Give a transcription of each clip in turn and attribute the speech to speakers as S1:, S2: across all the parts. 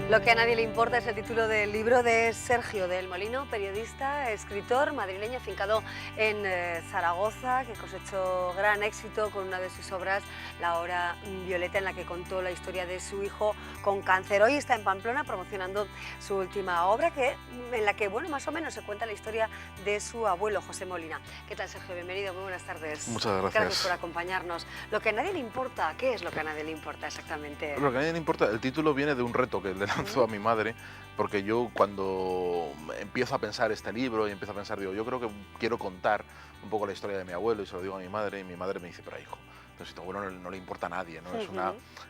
S1: Lo que a nadie le importa es el título del libro de Sergio del Molino, periodista, escritor madrileño afincado en Zaragoza, que cosechó gran éxito con una de sus obras, La hora violeta, en la que contó la historia de su hijo con cáncer. Hoy está en Pamplona promocionando su última obra, en la que, bueno, más o menos se cuenta la historia de su abuelo, José Molina. ¿Qué tal, Sergio? Bienvenido, muy buenas tardes.
S2: Muchas gracias.
S1: Gracias por acompañarnos. Lo que a nadie le importa, ¿qué es lo que a nadie le importa exactamente?
S2: Lo que a nadie le importa, el título viene de un reto que le lanzó a mi madre, porque yo cuando empiezo a pensar este libro y empiezo a pensar, digo, yo creo que quiero contar un poco la historia de mi abuelo y se lo digo a mi madre, y mi madre me dice, pero hijo, entonces a tu abuelo no le importa a nadie, ¿no?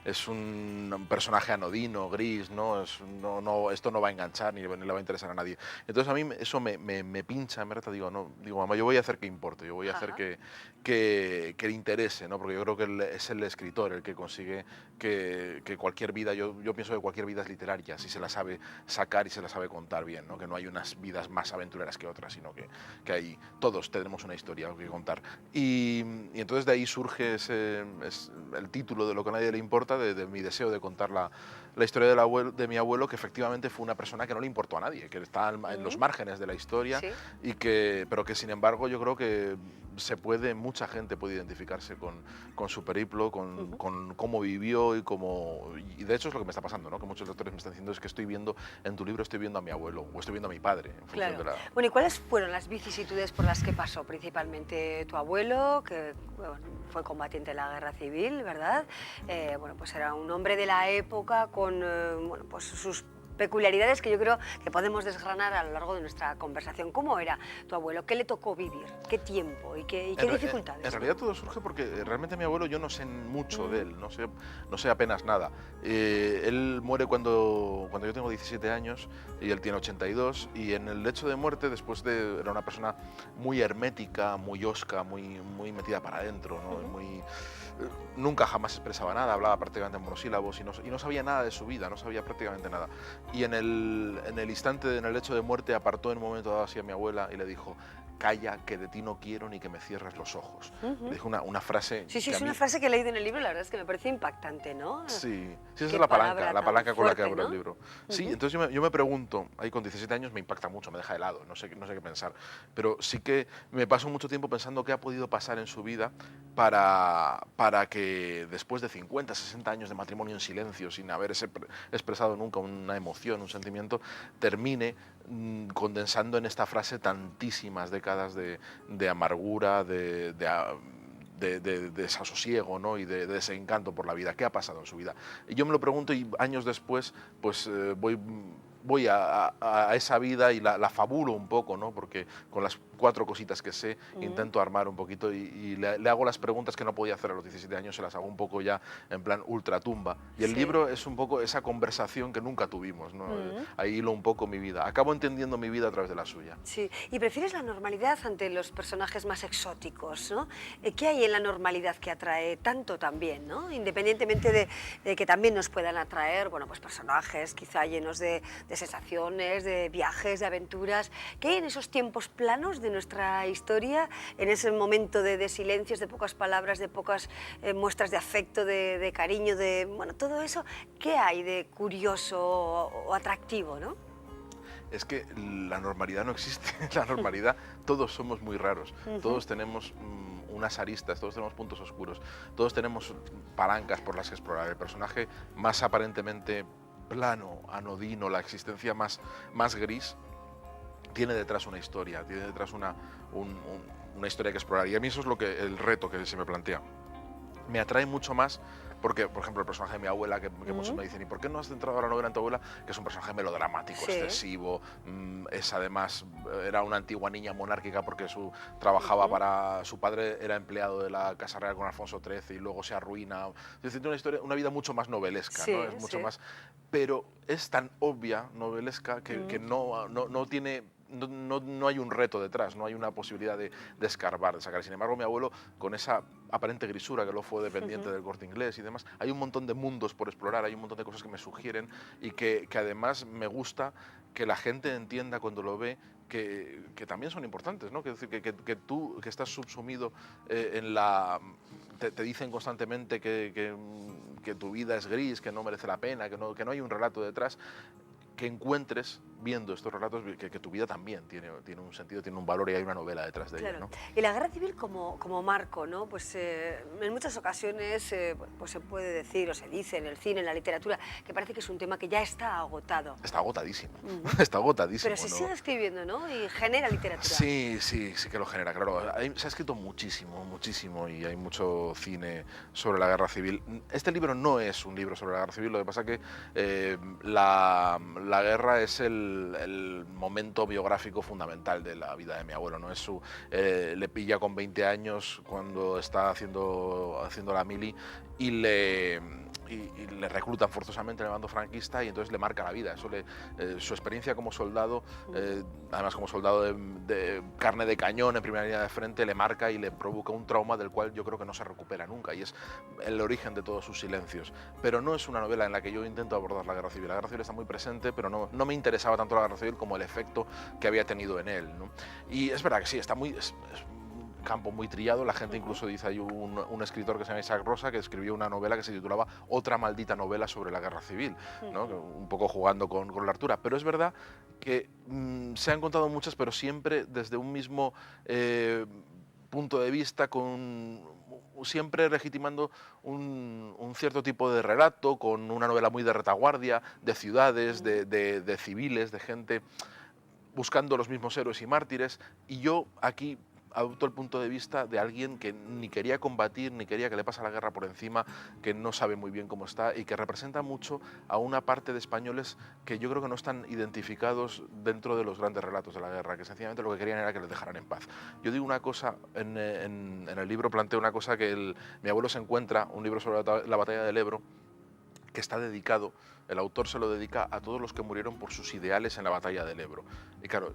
S2: Es un personaje anodino, gris, ¿no? Esto no va a enganchar ni le va a interesar a nadie. Entonces a mí eso me pincha, me reta, digo, no, digo, mamá, yo voy a hacer que importe, yo voy a hacer que le interese, ¿no? Porque yo creo que es el escritor el que consigue que cualquier vida, yo pienso que cualquier vida es literaria, si se la sabe sacar y se la sabe contar bien, ¿no? Que no hay unas vidas más aventureras que otras, sino que hay, todos tenemos una historia que contar. Y entonces de ahí surge es el título de Lo que a nadie le importa, de mi deseo de contar la historia de mi abuelo, que efectivamente fue una persona que no le importó a nadie, que está en los márgenes de la historia,
S1: Sí.
S2: pero que sin embargo yo creo que mucha gente puede identificarse con su periplo, con cómo vivió y de hecho es lo que me está pasando, ¿no? Que muchos lectores me están diciendo es que estoy viendo en tu libro, estoy viendo a mi abuelo o estoy viendo a mi padre en función
S1: Claro.
S2: de la...
S1: Bueno, ¿y cuáles fueron las vicisitudes por las que pasó principalmente tu abuelo, que bueno, fue combatiente de la guerra civil, ¿verdad? Bueno, pues era un hombre de la época con bueno, pues sus peculiaridades que yo creo que podemos desgranar a lo largo de nuestra conversación. ¿Cómo era tu abuelo? ¿Qué le tocó vivir? ¿Qué tiempo? ¿Y qué dificultades?
S2: En realidad todo surge porque realmente mi abuelo yo no sé mucho de él, no sé apenas nada. Él muere cuando yo tengo 17 años y él tiene 82 y en el lecho de muerte, era una persona muy hermética, muy hosca, muy metida para adentro, ¿no? Nunca jamás expresaba nada, hablaba prácticamente en monosílabos y no sabía nada de su vida, no sabía prácticamente nada. Y en el instante, en el lecho de muerte, apartó en un momento dado así a mi abuela y le dijo, calla, que de ti no quiero ni que me cierres los ojos. Le dijo una frase
S1: Sí, sí,
S2: que a
S1: es una
S2: mí...
S1: frase que he leído en el libro y la verdad es que me parece impactante, ¿no?
S2: Sí, esa es
S1: Qué
S2: la
S1: palabra tan
S2: palanca con la que
S1: fuerte,
S2: abro el
S1: ¿no?
S2: libro. Sí, entonces yo me pregunto, ahí con 17 años me impacta mucho, me deja helado, no sé qué pensar, pero sí que me paso mucho tiempo pensando qué ha podido pasar en su vida para que después de 50, 60 años de matrimonio en silencio, sin haber expresado nunca una emoción, un sentimiento, termine condensando en esta frase tantísimas décadas de amargura, de desasosiego, ¿no? Y de desencanto por la vida. ¿Qué ha pasado en su vida? Y yo me lo pregunto y años después pues voy a esa vida y la fabulo un poco, ¿no? Porque con las 4 cositas que sé intento armar un poquito y le hago las preguntas que no podía hacer a los 17 años, se las hago un poco ya en plan ultratumba. Y el
S1: Sí.
S2: libro es un poco esa conversación que nunca tuvimos, ¿no? Ahí hilo un poco mi vida. Acabo entendiendo mi vida a través de la suya.
S1: Sí, y prefieres la normalidad ante los personajes más exóticos, ¿no? ¿Qué hay en la normalidad que atrae tanto también, ¿no? Independientemente de que también nos puedan atraer, bueno, pues personajes quizá llenos de sensaciones, de viajes, de aventuras. ¿Qué hay en esos tiempos planos de nuestra historia, en ese momento de silencios, de pocas palabras, de pocas muestras de afecto, de cariño, bueno, todo eso? ¿Qué hay de curioso o atractivo, no?
S2: Es que la normalidad no existe. La normalidad, todos somos muy raros, todos tenemos unas aristas, todos tenemos puntos oscuros, todos tenemos palancas por las que explorar. El personaje más aparentemente plano, anodino, la existencia más gris, tiene detrás una historia, tiene detrás una historia que explorar. Y a mí eso es el reto que se me plantea. Me atrae mucho más porque, por ejemplo, el personaje de mi abuela, que muchos me dicen, ¿y por qué no has centrado la novela en tu abuela? Que es un personaje melodramático,
S1: Sí.
S2: excesivo, es además, era una antigua niña monárquica porque trabajaba para, su padre era empleado de la Casa Real con Alfonso XIII y luego se arruina. Es decir, tiene una vida mucho más novelesca, ¿no?
S1: Sí,
S2: Es mucho
S1: sí.
S2: más, pero es tan obvia, novelesca, que no tiene... No hay un reto detrás, no hay una posibilidad de escarbar, de sacar. Sin embargo, mi abuelo, con esa aparente grisura que lo fue dependiente del Corte Inglés y demás, hay un montón de mundos por explorar, hay un montón de cosas que me sugieren y que además me gusta que la gente entienda cuando lo ve que también son importantes, ¿no? Que decir, que tú que estás subsumido en te dicen constantemente que tu vida es gris, que no merece la pena, que no hay un relato detrás, que encuentres viendo estos relatos que tu vida también tiene un sentido, tiene un valor y hay una novela detrás de ella, ¿no?
S1: Y la guerra civil como marco, ¿no? Pues en muchas ocasiones pues se puede decir o se dice en el cine, en la literatura, que parece que es un tema que ya está agotado.
S2: Está agotadísimo, está agotadísimo.
S1: Pero se sigue escribiendo, ¿no? Y genera literatura.
S2: Sí que lo genera, claro. Se ha escrito muchísimo y hay mucho cine sobre la guerra civil. Este libro no es un libro sobre la guerra civil, lo que pasa es que la guerra es el momento biográfico fundamental de la vida de mi abuelo, ¿no? Le pilla con 20 años cuando está haciendo la mili y le reclutan forzosamente en el bando franquista y entonces le marca la vida. Su experiencia como soldado, además como soldado de carne de cañón en primera línea de frente, le marca y le provoca un trauma del cual yo creo que no se recupera nunca y es el origen de todos sus silencios. Pero no es una novela en la que yo intento abordar la guerra civil. La guerra civil está muy presente, pero no me interesaba tanto la guerra civil como el efecto que había tenido en él, ¿no? Y es verdad que sí, está es campo muy trillado. La gente incluso dice, hay un escritor que se llama Isaac Rosa que escribió una novela que se titulaba Otra maldita novela sobre la guerra civil, ¿no? Un poco jugando con la altura, pero es verdad que se han contado muchas, pero siempre desde un mismo punto de vista, siempre legitimando un cierto tipo de relato, con una novela muy de retaguardia, de ciudades, de civiles, de gente buscando los mismos héroes y mártires, y yo aquí adopto el punto de vista de alguien que ni quería combatir, ni quería que le pase la guerra por encima, que no sabe muy bien cómo está y que representa mucho a una parte de españoles que yo creo que no están identificados dentro de los grandes relatos de la guerra, que sencillamente lo que querían era que les dejaran en paz. Yo digo una cosa, en el libro planteo una cosa que mi abuelo se encuentra, un libro sobre la batalla del Ebro, que está dedicado, el autor se lo dedica a todos los que murieron por sus ideales en la batalla del Ebro. Y claro,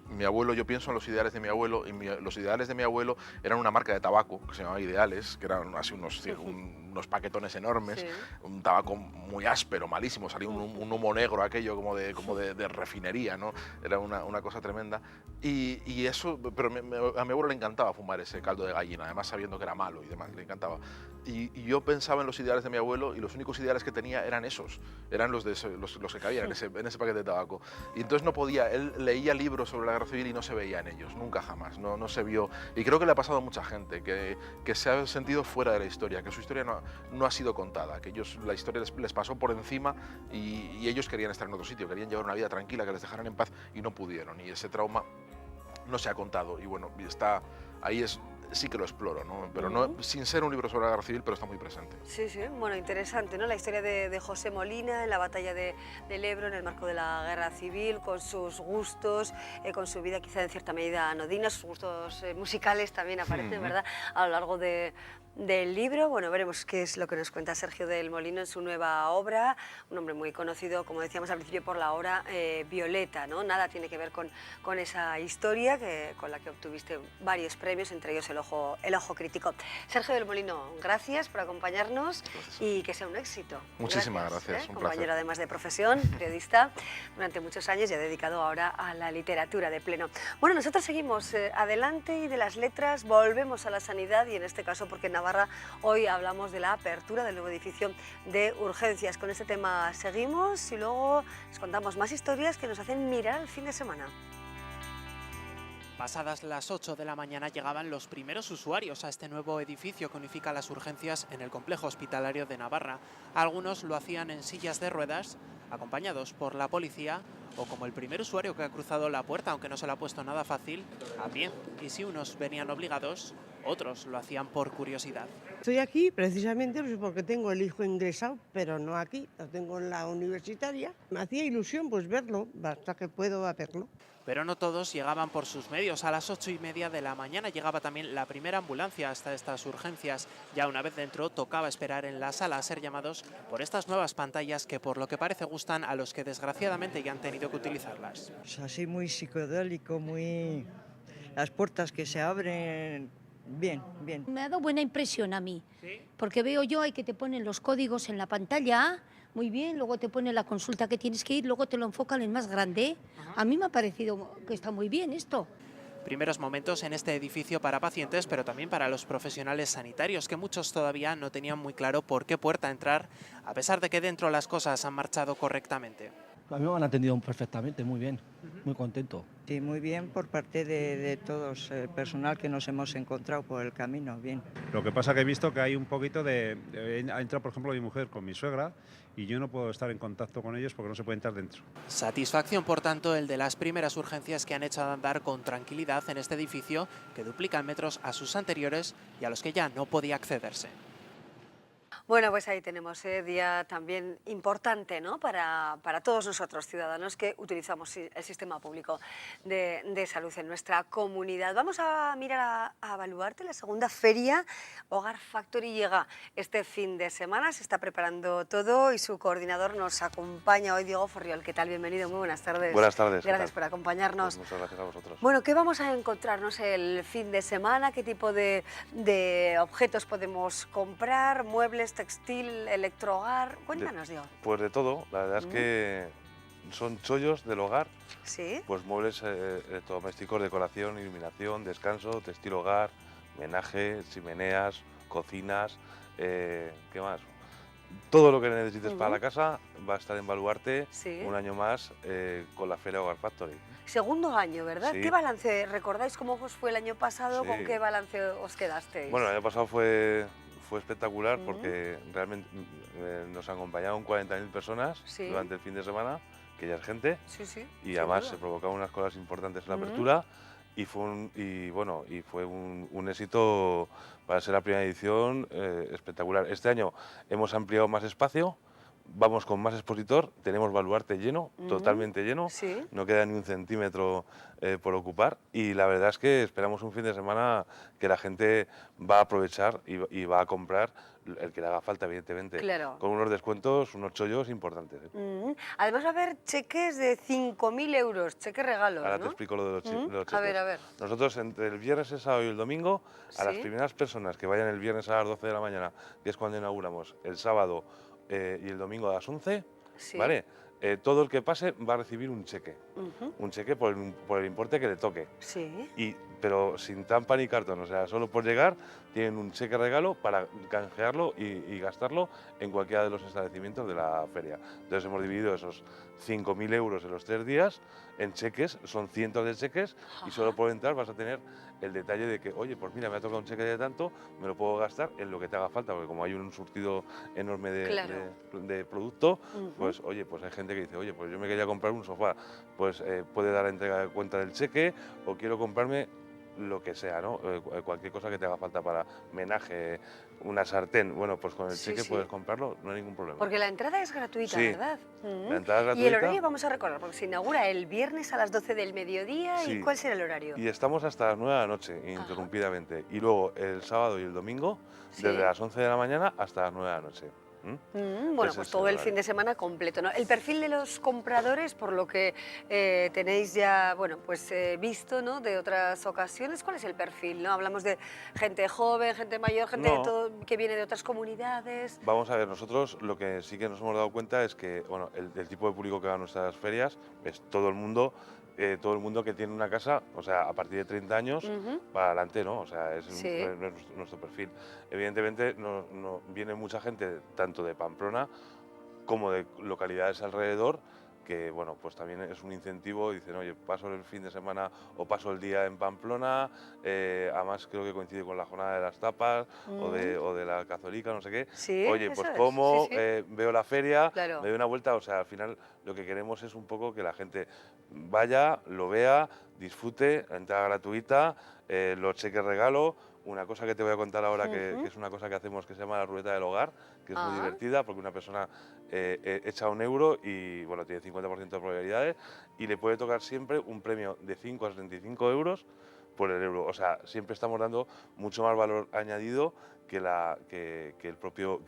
S2: mi abuelo, yo pienso en los ideales de mi abuelo, y los ideales de mi abuelo eran una marca de tabaco que se llamaba Ideales, que eran así unos paquetones enormes, sí. Un tabaco muy áspero, malísimo, salía un humo negro aquello como de refinería, ¿no? Era una cosa tremenda. Y eso, pero a mi abuelo le encantaba fumar ese caldo de gallina, además sabiendo que era malo y demás, le encantaba. Y yo pensaba en los ideales de mi abuelo y los únicos ideales que tenía eran esos, eran los que cabían en ese paquete de tabaco. Y entonces no podía, él leía libros sobre la guerra civil y no se veía en ellos, nunca jamás, no se vio. Y creo que le ha pasado a mucha gente, que se ha sentido fuera de la historia, que su historia no ha sido contada, que la historia les pasó por encima y ellos querían estar en otro sitio, querían llevar una vida tranquila, que les dejaran en paz y no pudieron. Y ese trauma no se ha contado y bueno, ahí sí que lo exploro, ¿no? Pero no, sin ser un libro sobre la guerra civil, pero está muy presente.
S1: Sí, bueno, interesante, ¿no? La historia de José Molina en la batalla del Ebro en el marco de la guerra civil, con sus gustos, con su vida quizá en cierta medida anodina, sus gustos musicales también aparecen, ¿verdad?, a lo largo del libro. Bueno, veremos qué es lo que nos cuenta Sergio del Molino en su nueva obra, un hombre muy conocido, como decíamos al principio, por la obra Violeta, ¿no? Nada tiene que ver con esa historia con la que obtuviste varios premios, entre ellos el ojo crítico. Sergio del Molino, gracias por acompañarnos. Gracias. Y que sea un éxito.
S2: Muchísimas gracias. Un
S1: compañero
S2: placer.
S1: Además de profesión, periodista durante muchos años y ha dedicado ahora a la literatura de pleno. Bueno, nosotros seguimos adelante y de las letras volvemos a la sanidad y en este caso porque en Navarra hoy hablamos de la apertura del nuevo edificio de urgencias. Con este tema seguimos y luego les contamos más historias que nos hacen mirar el fin de semana.
S3: Pasadas las 8 de la mañana llegaban los primeros usuarios a este nuevo edificio que unifica las urgencias en el complejo hospitalario de Navarra. Algunos lo hacían en sillas de ruedas, acompañados por la policía, o como el primer usuario que ha cruzado la puerta, aunque no se le ha puesto nada fácil, a pie. Y si unos venían obligados, otros lo hacían por curiosidad.
S4: Estoy aquí precisamente porque tengo el hijo ingresado, pero no aquí, lo tengo en la universitaria. Me hacía ilusión pues verlo, hasta que puedo verlo.
S3: Pero no todos llegaban por sus medios. A las 8:30 de la mañana llegaba también la primera ambulancia hasta estas urgencias. Ya una vez dentro tocaba esperar en la sala a ser llamados por estas nuevas pantallas que por lo que parece gustan a los que desgraciadamente ya han tenido que utilizarlas.
S5: Es así muy psicodélico, muy... las puertas que se abren... Bien.
S6: Me ha dado buena impresión a mí,
S3: ¿Sí?
S6: Porque veo yo ahí que te ponen los códigos en la pantalla, muy bien, luego te pone la consulta que tienes que ir, luego te lo enfocan en más grande. A mí me ha parecido que está muy bien esto.
S3: Primeros momentos en este edificio para pacientes, pero también para los profesionales sanitarios, que muchos todavía no tenían muy claro por qué puerta entrar, a pesar de que dentro las cosas han marchado correctamente.
S7: A mí me han atendido perfectamente, muy bien, muy contento.
S5: Sí, muy bien por parte de todos, el personal que nos hemos encontrado por el camino, bien.
S8: Lo que pasa que he visto que hay un poquito ha entrado, por ejemplo, mi mujer con mi suegra y yo no puedo estar en contacto con ellos porque no se puede entrar dentro.
S3: Satisfacción, por tanto, el de las primeras urgencias que han hecho andar con tranquilidad en este edificio, que duplica en metros a sus anteriores y a los que ya no podía accederse.
S1: Bueno, pues ahí tenemos día también importante, ¿no? Para todos nosotros, ciudadanos, que utilizamos el sistema público de salud en nuestra comunidad. Vamos a mirar a Baluarte, la segunda feria Hogar Factory llega este fin de semana. Se está preparando todo y su coordinador nos acompaña hoy, Diego Forriol. ¿Qué tal? Bienvenido, muy buenas tardes.
S9: Buenas tardes.
S1: Gracias por acompañarnos.
S9: Pues muchas gracias a vosotros.
S1: Bueno, ¿qué vamos a encontrarnos el fin de semana? ¿Qué tipo de objetos podemos comprar? ¿Muebles, textil, electrohogar? Cuéntanos, Diego.
S9: Pues de todo, la verdad es que son chollos del hogar,
S1: Sí.
S9: pues muebles electrodomésticos, decoración, iluminación, descanso, textil hogar, menaje, chimeneas, cocinas, ¿qué más? Todo lo que necesites para la casa va a estar en Baluarte
S1: Sí.
S9: un año más con la Feria Hogar Factory.
S1: Segundo año, ¿verdad?
S9: Sí.
S1: ¿Qué balance recordáis? ¿Cómo os fue el año pasado?
S9: Sí.
S1: ¿Con qué balance os quedasteis?
S9: Bueno, el año pasado fue espectacular porque realmente nos acompañaron 40.000 personas
S1: Sí.
S9: durante el fin de semana, que ya es gente,
S1: Sí, sí.
S9: y
S1: sin
S9: además
S1: duda.
S9: se provocaron unas cosas importantes en la apertura y fue un éxito para ser la primera edición espectacular. Este año hemos ampliado más espacio, vamos con más expositor, tenemos Baluarte lleno, totalmente lleno,
S1: Sí.
S9: no queda ni un centímetro por ocupar y la verdad es que esperamos un fin de semana que la gente va a aprovechar y va a comprar el que le haga falta, evidentemente,
S1: Claro.
S9: con unos descuentos, unos chollos importantes.
S1: Además va a haber cheques de 5.000 euros, cheques regalos,
S9: Ahora
S1: ¿no?
S9: te explico lo de los cheques.
S1: A ver.
S9: Nosotros entre el viernes, el sábado y el domingo, a las
S1: Sí.
S9: primeras personas que vayan el viernes a las 12 de la mañana, que es cuando inauguramos, el sábado y el domingo a las 11,
S1: Sí.
S9: ¿vale? Todo el que pase va a recibir un cheque.
S1: Ujú.
S9: Un cheque por el importe que le toque.
S1: Sí.
S9: Pero sin trampa ni cartón, o sea, solo por llegar tienen un cheque regalo para canjearlo y gastarlo en cualquiera de los establecimientos de la feria. Entonces hemos dividido esos 5.000 euros en los 3 días en cheques, son cientos de cheques y solo por entrar vas a tener el detalle de que, oye, pues mira, me ha tocado un cheque de tanto, me lo puedo gastar en lo que te haga falta, porque como hay un surtido enorme
S1: Claro.
S9: de producto,
S1: Ujú.
S9: pues oye, pues hay gente que dice, oye, pues yo me quería comprar un sofá, pues puede dar entrega de cuenta del cheque o quiero comprarme lo que sea, ¿no? Cualquier cosa que te haga falta para menaje, una sartén, bueno, pues con el
S1: Sí,
S9: cheque
S1: sí.
S9: puedes comprarlo, no hay ningún problema.
S1: Porque la entrada es gratuita,
S9: Sí.
S1: ¿verdad?
S9: La entrada es
S1: Y el
S9: gratuita.
S1: horario vamos a recordar, porque se inaugura el viernes a las 12 del mediodía.
S9: Sí.
S1: ¿Y cuál será el horario?
S9: Y estamos hasta las 9 de la noche, ininterrumpidamente. Y luego el sábado y el domingo,
S1: Sí.
S9: desde las 11 de la mañana hasta las 9 de la noche.
S1: Bueno,
S9: Ese
S1: pues
S9: es
S1: todo el
S9: horario.
S1: fin de semana completo, ¿no? El perfil de los compradores, por lo que tenéis ya, bueno, pues visto, ¿no? De otras ocasiones, ¿cuál es el perfil, no? Hablamos de gente joven, gente mayor, gente
S9: No.
S1: que viene de otras comunidades.
S9: Vamos a ver, nosotros lo que sí que nos hemos dado cuenta es que, bueno, el tipo de público que va a nuestras ferias es todo el mundo que tiene una casa, o sea, a partir de 30 años para adelante, ¿no? O sea, es
S1: Sí.
S9: nuestro perfil. Evidentemente, viene mucha gente, tanto de Pamplona como de localidades alrededor, que, bueno, pues también es un incentivo, dicen, oye, paso el fin de semana o paso el día en Pamplona, además creo que coincide con la jornada de las tapas o de la catholica, no sé qué.
S1: Sí,
S9: Oye,
S1: eso
S9: pues
S1: es,
S9: como,
S1: sí, sí.
S9: veo la feria,
S1: Claro.
S9: me doy una vuelta, o sea, al final lo que queremos es un poco que la gente vaya, lo vea, disfrute, entrada gratuita, los cheques regalo. Una cosa que te voy a contar ahora que es una cosa que hacemos que se llama la ruleta del hogar, que es muy divertida porque una persona echa 1 euro y bueno, tiene 50% de probabilidades y le puede tocar siempre un premio de 5 a 75 euros por el euro. O sea, siempre estamos dando mucho más valor añadido que el propio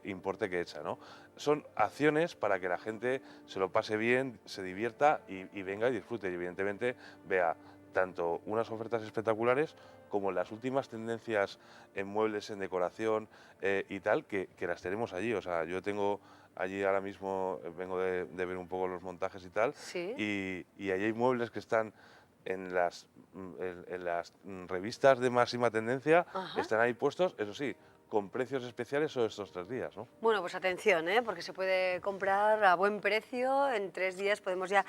S9: importe que echa, ¿no? Son acciones para que la gente se lo pase bien, se divierta y venga y disfrute y evidentemente vea tanto unas ofertas espectaculares como las últimas tendencias en muebles, en decoración y tal, que las tenemos allí. O sea, yo tengo allí ahora mismo, vengo de ver un poco los montajes y tal,
S1: Sí.
S9: y allí hay muebles que están en las revistas de máxima tendencia están ahí puestos, eso sí, con precios especiales sobre estos 3 días, ¿no?
S1: Bueno, pues atención, porque se puede comprar a buen precio. En 3 días podemos ya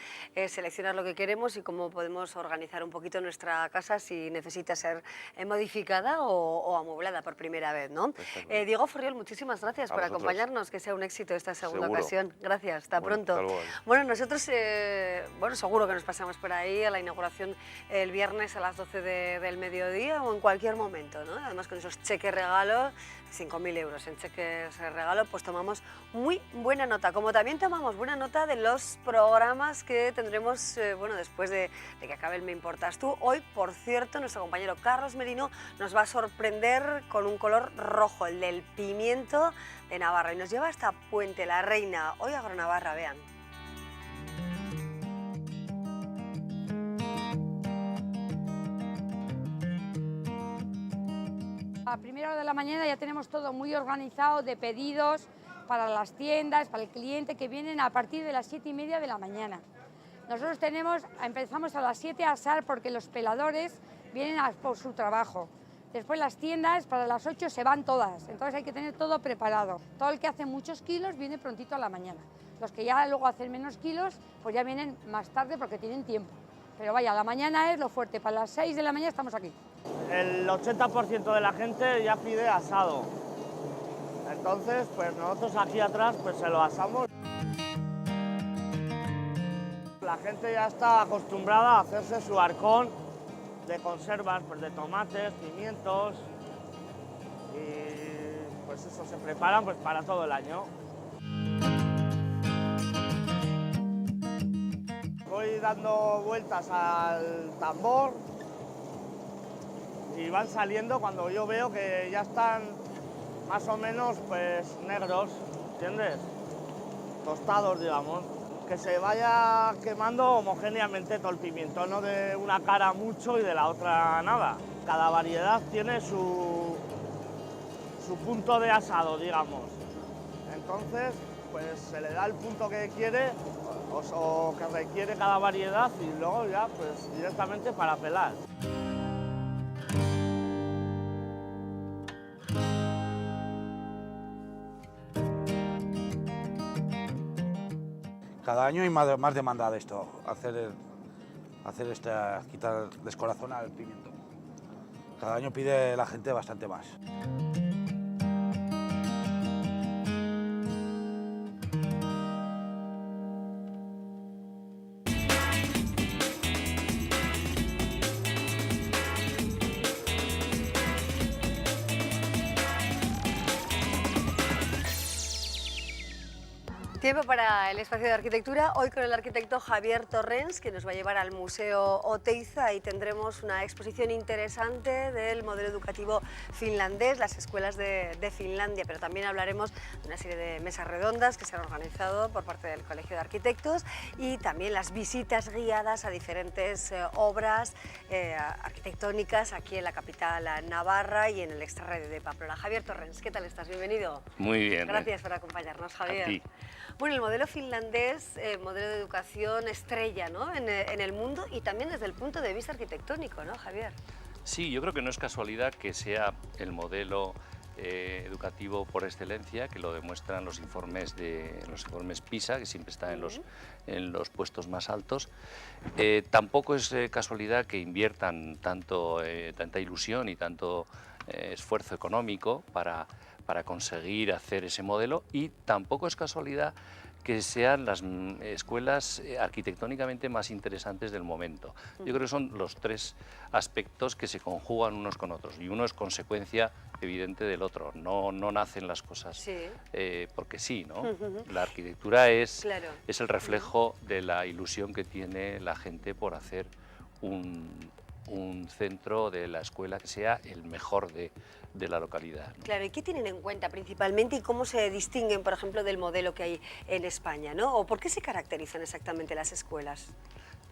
S1: seleccionar lo que queremos y cómo podemos organizar un poquito nuestra casa si necesita ser modificada o amueblada por primera vez, ¿no? Diego Furriol, muchísimas gracias por acompañarnos, que sea un éxito esta segunda ocasión. Gracias, hasta pronto.
S9: Hasta luego.
S1: Bueno, nosotros, seguro que nos pasamos por ahí a la inauguración el viernes a las 12 del mediodía o en cualquier momento, ¿no? Además con esos cheques regalos, 5.000 euros en cheques regalo, pues tomamos muy buena nota, como también tomamos buena nota de los programas que tendremos después de que acabe el Me Importas Tú. Hoy, por cierto, nuestro compañero Carlos Merino nos va a sorprender con un color rojo, el del pimiento de Navarra, y nos lleva hasta Puente la Reina, hoy Agronavarra, vean.
S10: A primera hora de la mañana ya tenemos todo muy organizado de pedidos para las tiendas, para el cliente que vienen a partir de las 7:30 de la mañana. Nosotros empezamos a las 7 a asar porque los peladores vienen por su trabajo. Después las tiendas para las 8 se van todas, entonces hay que tener todo preparado. Todo el que hace muchos kilos viene prontito a la mañana. Los que ya luego hacen menos kilos pues ya vienen más tarde porque tienen tiempo. Pero vaya, la mañana es lo fuerte, para las 6 de la mañana estamos aquí.
S11: El 80% de la gente ya pide asado. Entonces, pues nosotros aquí atrás pues se lo asamos. La gente ya está acostumbrada a hacerse su arcón de conservas, pues de tomates, pimientos y pues eso, se preparan pues para todo el año. Voy dando vueltas al tambor y van saliendo cuando yo veo que ya están más o menos pues negros, ¿entiendes? Tostados, digamos. Que se vaya quemando homogéneamente todo el pimiento, no de una cara mucho y de la otra nada. Cada variedad tiene su punto de asado, digamos. Entonces, pues se le da el punto que quiere o que requiere cada variedad y luego ya pues directamente para pelar.
S12: Cada año hay más demanda de esto, quitar, descorazonar el pimiento. Cada año pide la gente bastante más.
S1: Tiempo para el espacio de arquitectura, hoy con el arquitecto Javier Torrens, que nos va a llevar al Museo Oteiza y tendremos una exposición interesante del modelo educativo finlandés, las escuelas de Finlandia, pero también hablaremos de una serie de mesas redondas que se han organizado por parte del Colegio de Arquitectos y también las visitas guiadas a diferentes obras arquitectónicas aquí en la capital Navarra y en el extrarradio de Pamplona. Javier Torrens, ¿qué tal estás? Bienvenido.
S13: Muy bien.
S1: Gracias por acompañarnos, Javier.
S13: A ti.
S1: Bueno, el modelo finlandés, modelo de educación estrella, ¿no? en el mundo y también desde el punto de vista arquitectónico, ¿no, Javier?
S13: Sí, yo creo que no es casualidad que sea el modelo educativo por excelencia, que lo demuestran los informes PISA, que siempre está en los puestos más altos. Tampoco es casualidad que inviertan tanta ilusión y tanto esfuerzo económico para conseguir hacer ese modelo, y tampoco es casualidad que sean las escuelas arquitectónicamente más interesantes del momento. Yo creo que son los 3 aspectos que se conjugan unos con otros, y uno es consecuencia evidente del otro, no nacen las cosas porque sí, ¿no? La arquitectura es el reflejo de la ilusión que tiene la gente por hacer un centro de la escuela que sea el mejor de la localidad, ¿no?
S1: Claro, ¿y qué tienen en cuenta principalmente y cómo se distinguen, por ejemplo, del modelo que hay en España, ¿no? ¿O por qué se caracterizan exactamente las escuelas?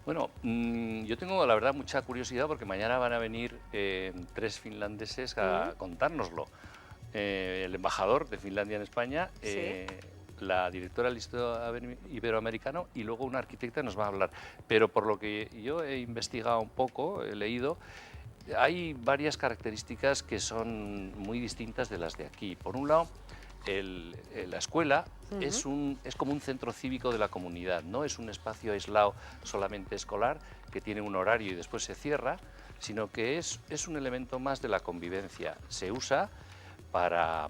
S13: Bueno, yo tengo la verdad mucha curiosidad porque mañana van a venir 3 finlandeses a contárnoslo. El embajador de Finlandia en España, la directora del Instituto Iberoamericano y luego una arquitecta nos va a hablar. Pero por lo que yo he investigado un poco, he leído, hay varias características que son muy distintas de las de aquí. Por un lado, la escuela es como un centro cívico de la comunidad, no es un espacio aislado solamente escolar que tiene un horario y después se cierra, sino que es un elemento más de la convivencia. Se usa para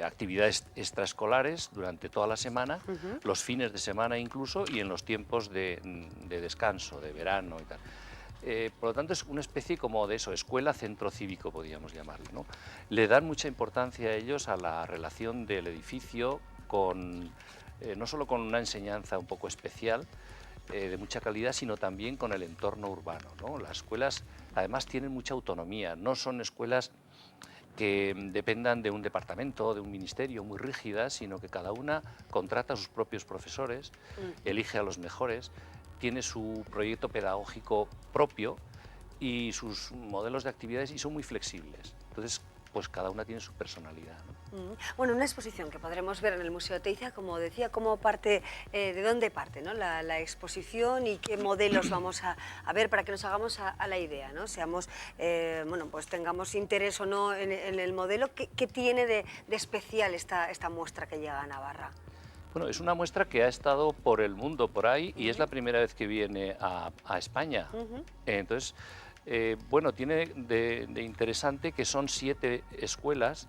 S13: actividades extraescolares durante toda la semana, los fines de semana incluso, y en los tiempos de descanso, de verano y tal. Por lo tanto, es una especie como de eso, escuela centro cívico, podríamos llamarlo, ¿no? Le dan mucha importancia a ellos a la relación del edificio con, no solo con una enseñanza un poco especial, de mucha calidad, sino también con el entorno urbano, ¿no? Las escuelas, además, tienen mucha autonomía, no son escuelas que dependan de un departamento, de un ministerio muy rígidas, sino que cada una contrata a sus propios profesores, elige a los mejores, tiene su proyecto pedagógico propio y sus modelos de actividades y son muy flexibles. Entonces, pues cada una tiene su personalidad, ¿no?
S1: Bueno, una exposición que podremos ver en el Museo Teiza, como decía, cómo parte, de dónde parte, ¿no? la exposición y qué modelos vamos a ver para que nos hagamos a la idea, ¿no? Seamos, bueno, pues tengamos interés o no en el modelo. ¿Qué tiene de especial esta muestra que llega a Navarra?
S13: Bueno, es una muestra que ha estado por el mundo, por ahí, y es la primera vez que viene a España. Entonces, bueno, tiene de interesante que son 7 escuelas,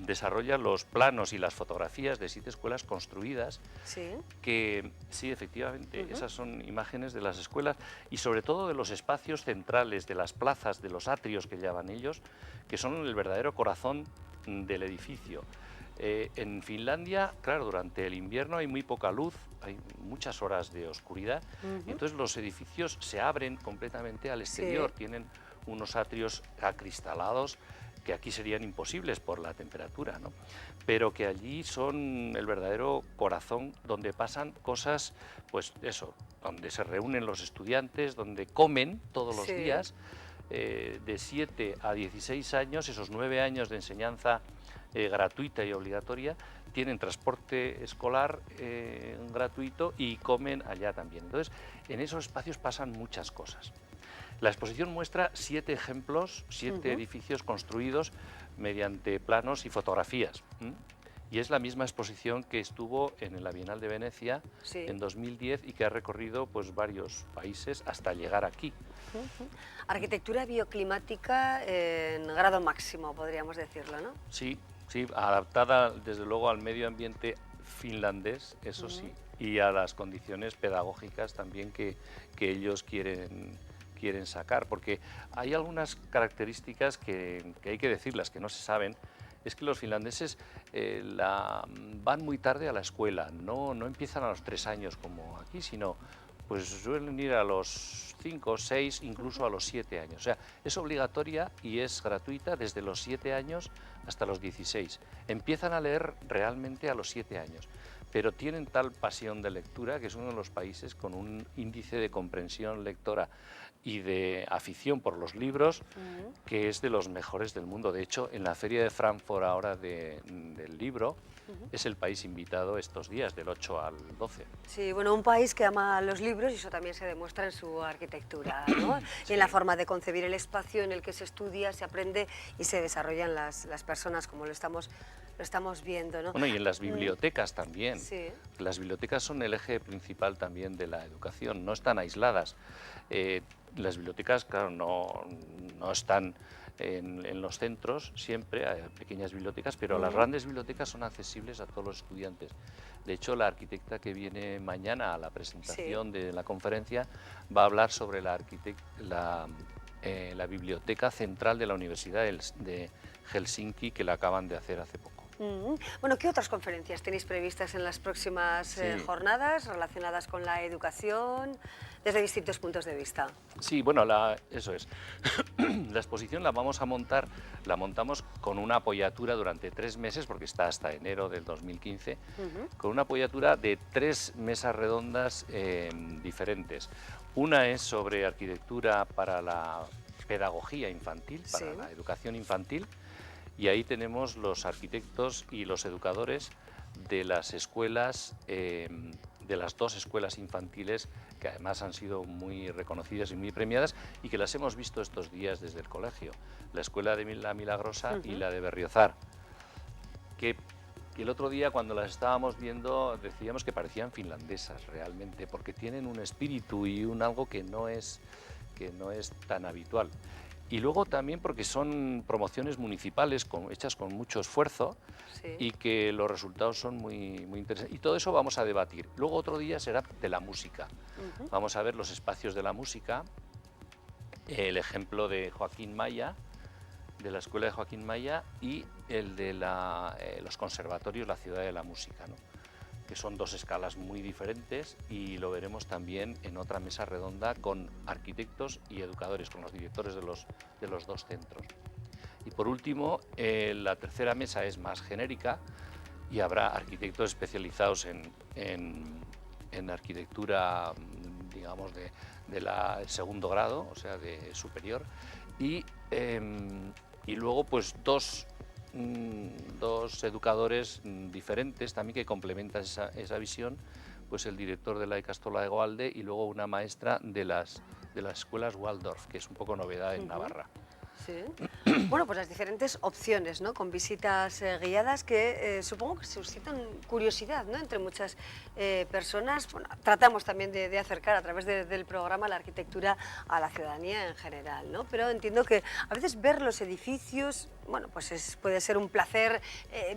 S13: desarrolla los planos y las fotografías de 7 escuelas construidas, que sí, efectivamente, esas son imágenes de las escuelas y sobre todo de los espacios centrales, de las plazas, de los atrios que llaman ellos, que son el verdadero corazón del edificio. En Finlandia, claro, durante el invierno hay muy poca luz, hay muchas horas de oscuridad, y entonces los edificios se abren completamente al exterior, tienen unos atrios acristalados que aquí serían imposibles por la temperatura, ¿no? Pero que allí son el verdadero corazón donde pasan cosas, pues eso, donde se reúnen los estudiantes, donde comen todos los días, de 7 a 16 años, esos 9 años de enseñanza gratuita y obligatoria, tienen transporte escolar gratuito y comen allá también. Entonces, en esos espacios pasan muchas cosas. La exposición muestra 7 ejemplos, 7 edificios construidos mediante planos y fotografías. Y es la misma exposición que estuvo en la Bienal de Venecia en 2010 y que ha recorrido pues, varios países hasta llegar aquí.
S1: Arquitectura bioclimática en grado máximo, podríamos decirlo, ¿no?
S13: Sí, sí, adaptada desde luego al medio ambiente finlandés, eso sí, y a las condiciones pedagógicas también que ellos quieren sacar, porque hay algunas características que hay que decirlas, que no se saben. Es que los finlandeses van muy tarde a la escuela, no empiezan a los 3 años como aquí, sino pues suelen ir a los 5, 6, incluso a los 7 años. O sea, es obligatoria y es gratuita desde los 7 años hasta los 16. Empiezan a leer realmente a los 7 años, pero tienen tal pasión de lectura que es uno de los países con un índice de comprensión lectora y de afición por los libros que es de los mejores del mundo. De hecho, en la Feria de Frankfurt ahora del libro, es el país invitado estos días, del 8 al 12.
S1: Sí, bueno, un país que ama los libros y eso también se demuestra en su arquitectura, ¿no? Y en la forma de concebir el espacio en el que se estudia, se aprende y se desarrollan las personas, como lo estamos viendo, ¿no?
S13: Bueno, y en las bibliotecas también.
S1: Sí.
S13: Las bibliotecas son el eje principal también de la educación, no están aisladas. Las bibliotecas, claro, no están en los centros, siempre hay pequeñas bibliotecas, pero las grandes bibliotecas son accesibles a todos los estudiantes. De hecho, la arquitecta que viene mañana a la presentación de la conferencia va a hablar sobre la biblioteca central de la Universidad de Helsinki, que la acaban de hacer hace poco.
S1: Bueno, ¿qué otras conferencias tenéis previstas en las próximas jornadas relacionadas con la educación desde distintos puntos de vista?
S13: Sí, bueno, eso es. La exposición la montamos con una apoyatura durante 3 meses, porque está hasta enero del 2015, con una apoyatura de 3 mesas redondas diferentes. Una es sobre arquitectura para la pedagogía infantil, para la educación infantil, Y ahí tenemos los arquitectos y los educadores de las escuelas, de las 2 escuelas infantiles que además han sido muy reconocidas y muy premiadas y que las hemos visto estos días desde el colegio, la escuela de La Milagrosa y la de Berriozar, que el otro día cuando las estábamos viendo decíamos que parecían finlandesas realmente, porque tienen un espíritu y un algo que no es tan habitual. Y luego también porque son promociones municipales hechas con mucho esfuerzo y que los resultados son muy interesantes. Y todo eso vamos a debatir. Luego otro día será de la música. Vamos a ver los espacios de la música, el ejemplo de Joaquín Maya, de la Escuela de Joaquín Maya, y el de los conservatorios, la Ciudad de la Música, ¿no? Que son 2 escalas muy diferentes, y lo veremos también en otra mesa redonda con arquitectos y educadores, con los directores de los 2 centros. Y por último, la tercera mesa es más genérica y habrá arquitectos especializados en arquitectura, digamos, de segundo grado, o sea, de superior, y luego pues dos educadores diferentes también que complementan esa visión, pues el director de la Ikastola de Goalde y luego una maestra de las escuelas Waldorf, que es un poco novedad en Navarra.
S1: Sí. Bueno, pues las diferentes opciones, ¿no? Con visitas guiadas que supongo que suscitan curiosidad, ¿no? Entre muchas personas. Bueno, tratamos también de acercar a través del programa la arquitectura a la ciudadanía en general, ¿no? Pero entiendo que a veces ver los edificios, bueno, pues puede ser un placer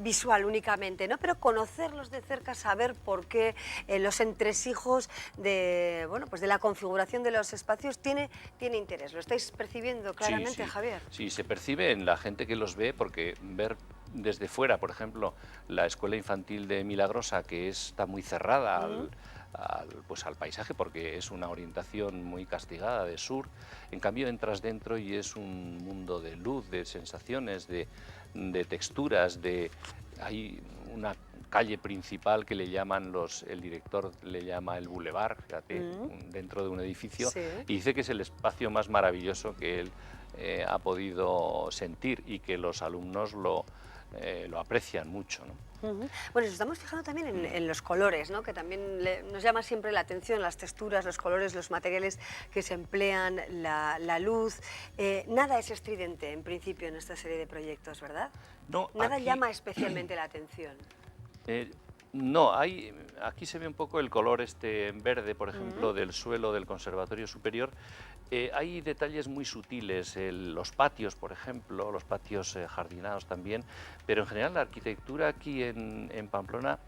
S1: visual únicamente, ¿no? Pero conocerlos de cerca, saber por qué los entresijos de, bueno, pues de la configuración de los espacios tiene interés. ¿Lo estáis percibiendo claramente,
S13: sí, sí.
S1: Javier?
S13: Sí, se percibe en la gente que los ve, porque ver desde fuera, por ejemplo, la escuela infantil de Milagrosa, que está muy cerrada al paisaje, porque es una orientación muy castigada de sur, en cambio entras dentro y es un mundo de luz, de sensaciones, de texturas, hay una calle principal que le llaman el director le llama el Boulevard, fíjate, dentro de un edificio, y dice que es el espacio más maravilloso que él ha podido sentir y que los alumnos lo aprecian mucho, ¿no?
S1: Bueno, nos estamos fijando también en los colores, ¿no? Que también nos llama siempre la atención, las texturas, los colores, los materiales que se emplean, la luz. Nada es estridente, en principio, en esta serie de proyectos, ¿verdad?
S13: No,
S1: nada llama especialmente la atención.
S13: No, aquí se ve un poco el color verde, por ejemplo, del suelo del Conservatorio Superior. Hay detalles muy sutiles, los patios, por ejemplo, los patios jardinados también, pero en general la arquitectura aquí en Pamplona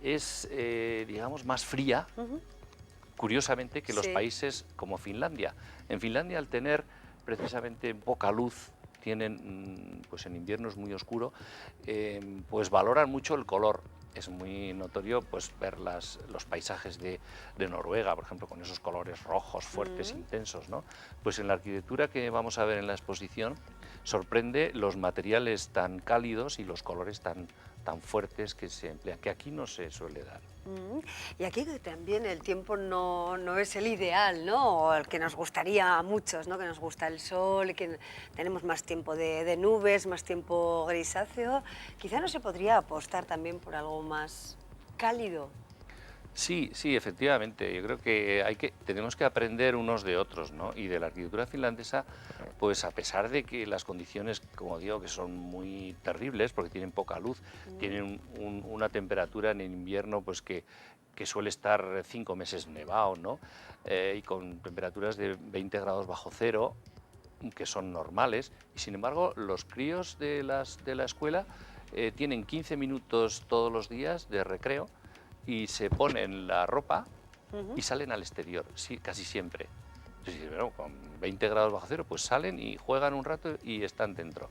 S13: es, digamos, más fría, curiosamente, que los países como Finlandia. En Finlandia, al tener precisamente poca luz, tienen, pues en invierno es muy oscuro, pues valoran mucho el color. Es muy notorio pues ver los paisajes de Noruega, por ejemplo, con esos colores rojos, fuertes, intensos, ¿no? Pues en la arquitectura que vamos a ver en la exposición sorprende los materiales tan cálidos y los colores tan fuertes que se emplean, que aquí no se suele dar.
S1: Y aquí también el tiempo no es el ideal, ¿no? O el que nos gustaría a muchos, ¿no? Que nos gusta el sol, que tenemos más tiempo de nubes, más tiempo grisáceo. Quizá no se podría apostar también por algo más cálido.
S13: Sí, efectivamente. Yo creo que tenemos que aprender unos de otros, ¿no? Y de la arquitectura finlandesa, pues a pesar de que las condiciones, como digo, que son muy terribles, porque tienen poca luz, tienen una temperatura en invierno, pues que suele estar 5 meses nevado, ¿no? Y con temperaturas de 20 grados bajo cero, que son normales. Y sin embargo, los críos de la escuela tienen 15 minutos todos los días de recreo, y se ponen la ropa y salen al exterior, sí, casi siempre. Es decir, bueno, con 20 grados bajo cero, pues salen y juegan un rato y están dentro.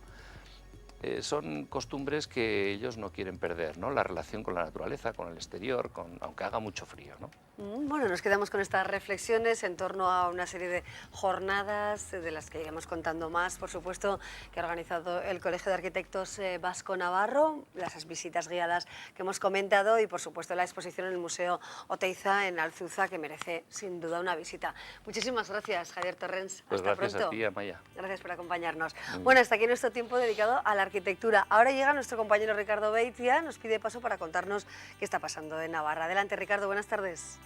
S13: Son costumbres que ellos no quieren perder, ¿no? La relación con la naturaleza, con el exterior, aunque haga mucho frío, ¿no?
S1: Bueno, nos quedamos con estas reflexiones en torno a una serie de jornadas de las que iremos contando más, por supuesto, que ha organizado el Colegio de Arquitectos Vasco-Navarro, las visitas guiadas que hemos comentado y, por supuesto, la exposición en el Museo Oteiza en Alzuza, que merece sin duda una visita. Muchísimas gracias, Javier Torrens.
S13: Pues
S1: hasta
S13: gracias
S1: pronto.
S13: a ti, Amaya.
S1: Gracias por acompañarnos. Bueno, hasta aquí nuestro tiempo dedicado a la arquitectura arquitectura. Ahora llega nuestro compañero Ricardo Beitia, nos pide paso para contarnos qué está pasando en Navarra. Adelante, Ricardo, buenas tardes.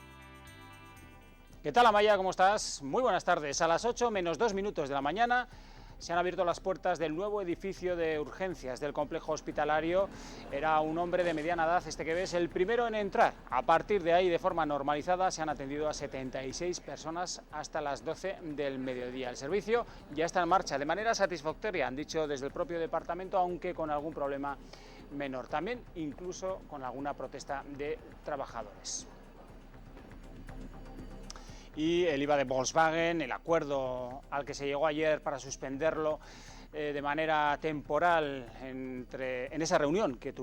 S14: ¿Qué tal, Amaya? ¿Cómo estás? Muy buenas tardes. A las 8 menos 2 minutos de la mañana se han abierto las puertas del nuevo edificio de urgencias del complejo hospitalario. Era un hombre de mediana edad, este que ves, el primero en entrar. A partir de ahí, de forma normalizada, se han atendido a 76 personas hasta las 12 del mediodía. El servicio ya está en marcha de manera satisfactoria, han dicho desde el propio departamento, aunque con algún problema menor. También incluso con alguna protesta de trabajadores. Y el IVA de Volkswagen, el acuerdo al que se llegó ayer para suspenderlo de manera temporal en esa reunión que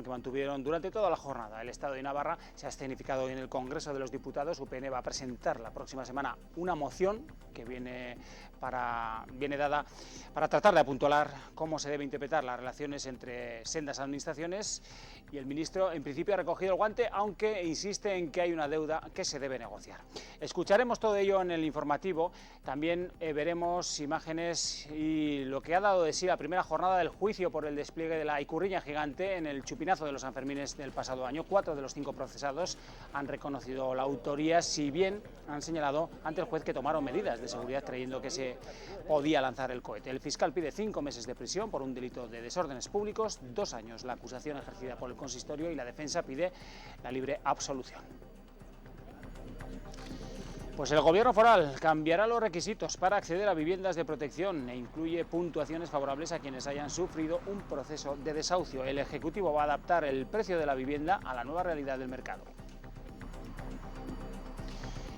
S14: mantuvieron durante toda la jornada. El Estado de Navarra se ha escenificado hoy en el Congreso de los Diputados. UPN va a presentar la próxima semana una moción que viene dada para tratar de apuntalar cómo se debe interpretar las relaciones entre sendas administraciones, y el ministro en principio ha recogido el guante, aunque insiste en que hay una deuda que se debe negociar. Escucharemos todo ello en el informativo. También veremos imágenes y lo que ha dado de sí la primera jornada del juicio por el despliegue de la icurriña gigante en el chupinazo de los Sanfermines del pasado año. 4 de los 5 procesados han reconocido la autoría, si bien han señalado ante el juez que tomaron medidas de seguridad creyendo que se podía lanzar el cohete. El fiscal pide 5 meses de prisión por un delito de desórdenes públicos, 2 años la acusación ejercida por el consistorio, y la defensa pide la libre absolución. Pues el Gobierno foral cambiará los requisitos para acceder a viviendas de protección e incluye puntuaciones favorables a quienes hayan sufrido un proceso de desahucio. El Ejecutivo va a adaptar el precio de la vivienda a la nueva realidad del mercado.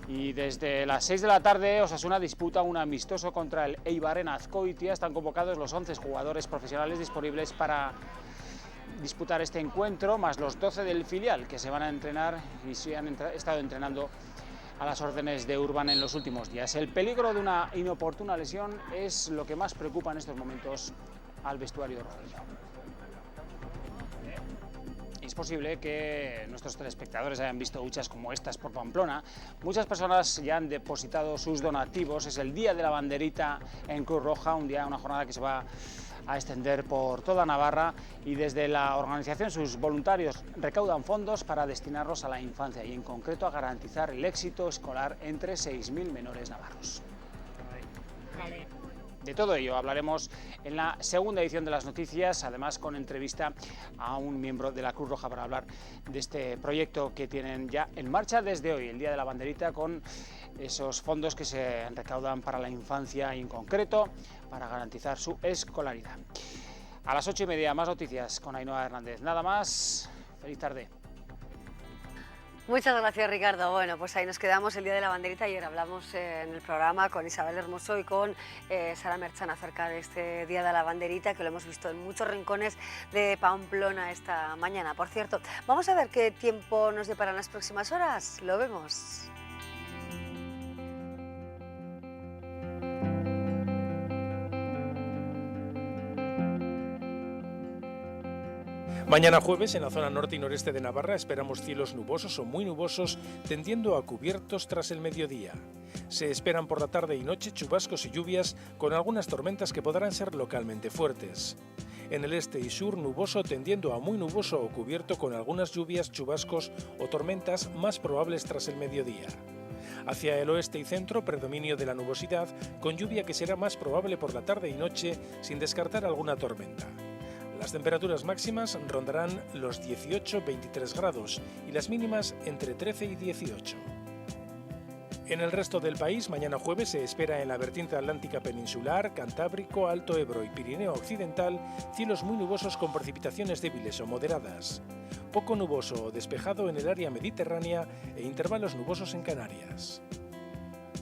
S14: Y desde las 6 de la tarde, Osasuna disputa un amistoso contra el Eibar en Azkoitia. Están convocados los 11 jugadores profesionales disponibles para disputar este encuentro, más los 12 del filial que se van a entrenar y se han estado entrenando a las órdenes de Urban en los últimos días. El peligro de una inoportuna lesión es lo que más preocupa en estos momentos al vestuario rojo. Es posible que nuestros telespectadores hayan visto huchas como estas por Pamplona. Muchas personas ya han depositado sus donativos. Es el Día de la Banderita en Cruz Roja, una jornada que se va a extender por toda Navarra, y desde la organización sus voluntarios recaudan fondos para destinarlos a la infancia y en concreto a garantizar el éxito escolar entre 6.000 menores navarros. De todo ello hablaremos en la segunda edición de las noticias, además con entrevista a un miembro de la Cruz Roja para hablar de este proyecto que tienen ya en marcha desde hoy, el Día de la Banderita, con esos fondos que se recaudan para la infancia y en concreto para garantizar su escolaridad. A las 8:30 más noticias con Ainhoa Hernández. Nada más, feliz tarde.
S1: Muchas gracias, Ricardo. Bueno, pues ahí nos quedamos el Día de la Banderita. Ayer hablamos en el programa con Isabel Hermoso y con Sara Merchan acerca de este Día de la Banderita, que lo hemos visto en muchos rincones de Pamplona esta mañana. Por cierto, vamos a ver qué tiempo nos deparan las próximas horas. Lo vemos.
S15: Mañana jueves, en la zona norte y noreste de Navarra, esperamos cielos nubosos o muy nubosos, tendiendo a cubiertos tras el mediodía. Se esperan por la tarde y noche chubascos y lluvias, con algunas tormentas que podrán ser localmente fuertes. En el este y sur, nuboso tendiendo a muy nuboso o cubierto, con algunas lluvias, chubascos o tormentas más probables tras el mediodía. Hacia el oeste y centro, predominio de la nubosidad, con lluvia que será más probable por la tarde y noche, sin descartar alguna tormenta. Las temperaturas máximas rondarán los 18-23 grados y las mínimas entre 13 y 18. En el resto del país, mañana jueves se espera en la vertiente atlántica peninsular, Cantábrico, Alto Ebro y Pirineo Occidental cielos muy nubosos con precipitaciones débiles o moderadas. Poco nuboso o despejado en el área mediterránea e intervalos nubosos en Canarias.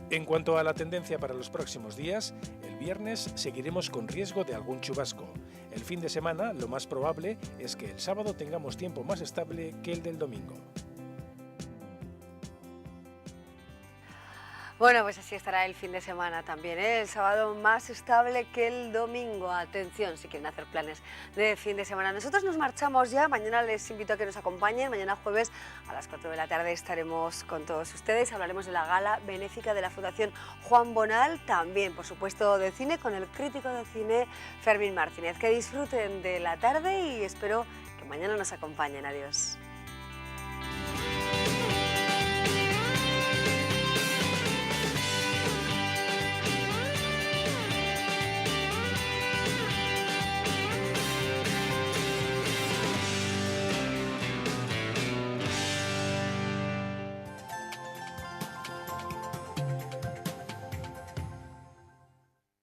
S15: En cuanto a la tendencia para los próximos días, el viernes seguiremos con riesgo de algún chubasco. El fin de semana, lo más probable es que el sábado tengamos tiempo más estable que el del domingo.
S1: Bueno, pues así estará el fin de semana también, ¿eh? El sábado más estable que el domingo. Atención, si quieren hacer planes de fin de semana. Nosotros nos marchamos ya, mañana les invito a que nos acompañen. Mañana jueves a las 4 de la tarde estaremos con todos ustedes. Hablaremos de la gala benéfica de la Fundación Juan Bonal, también, por supuesto, de cine, con el crítico de cine Fermín Martínez. Que disfruten de la tarde y espero que mañana nos acompañen. Adiós.